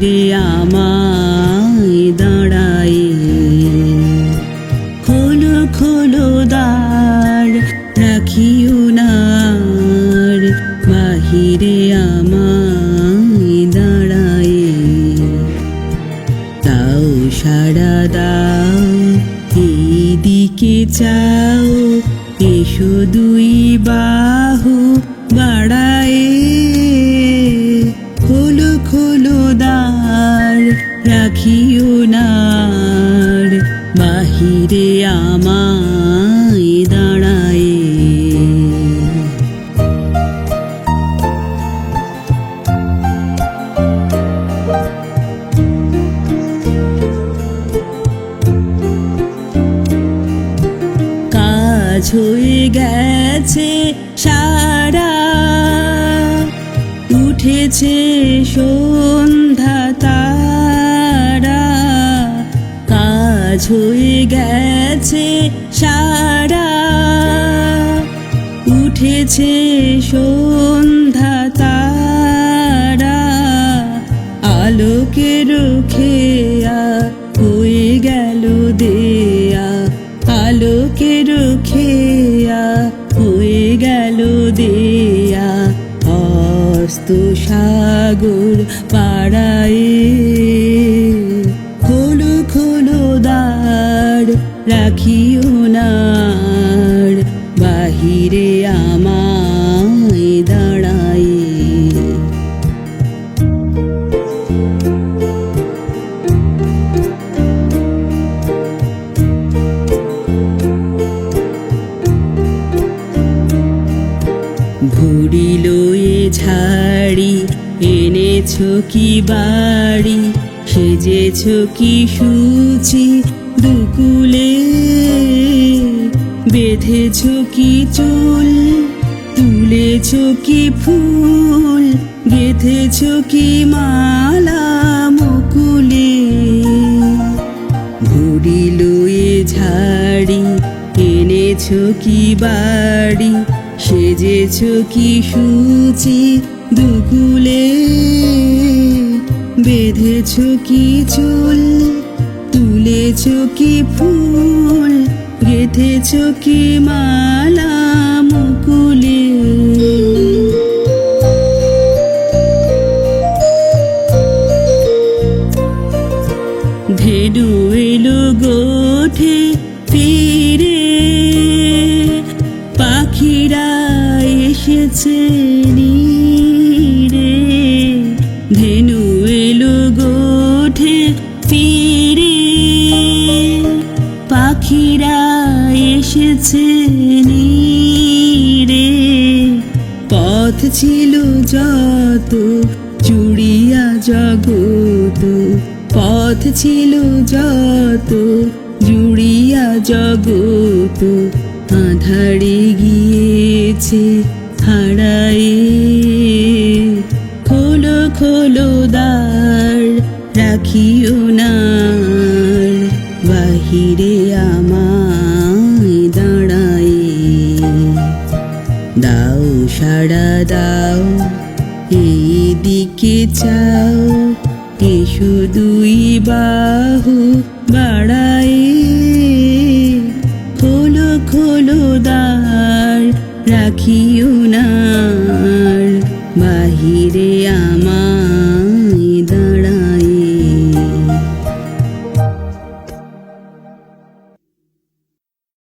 বাহিরে আমায় দাঁড়ায়। খোলো খোলো দ্বার, রাখিও না আর, বাহিরে আমায় দাঁড়ায়। দাও সাড়া দাও, এইদিকে চাও, এসো দুই বাহু বাড়ায়ে। খোলো খোলো দ্বার, রাখিও না আর, বাহিরে আমায় দাঁড়ায়ে। কাজ হয়ে গেছে সারা, উঠেছে সন্ধ্যা তারা। কাজ হয়ে গেছে সারা, উঠেছে সন্ধ্যা তারা। আলোকের খেয়া হয়ে গেল দেয়া, আলোকের খেয়া হয়ে গেল দেয়া। অস্ত সাগর পাড়ায়ে। খোলো খোলো দ্বার, রাখিও না আর, বাহিরে আমায় দাঁড়ায়ে। ভুড়ি লয়ে ঝাড়ি এনেছো কি বাড়ি, সেজেছো কি সূচি দুকুলে। বেঁধেছো কি চুল, তুলেছো কি ফুল, গেঁথেছো কি মালা মুকুলে। ভুড়ি লয়ে ঝাড়ি এনেছো কি বাড়ি, সেজেছো কি সূচি দুকুলে। বেঁধেছো কি চুল, তুলেছো কি ফুল, গেঁথেছো কি মালা মুকুলে। ধেনু এলো গোঠে ফিরে, পাখিরা এসেছে নীরে। ধেনু এলো গোঠে ফিরে, পাখিরা এসেছে নীরে। পথ ছিল যত চুড়িয়া জগত, পথ ছিল যত জুড়িয়া জগত। আঁধারে গিয়েছে হারায়ে। খোলো খোলো দ্বার, রাখিও না আর, বাহিরে আমায় দাঁড়ায়ে। দাও সাড়া দাও, এইদিকে চাও, এসো দুই বাহু বাড়ায়ে। খোলো খোলো দ্বার, রাখিও না আর, বাহিরে আমায়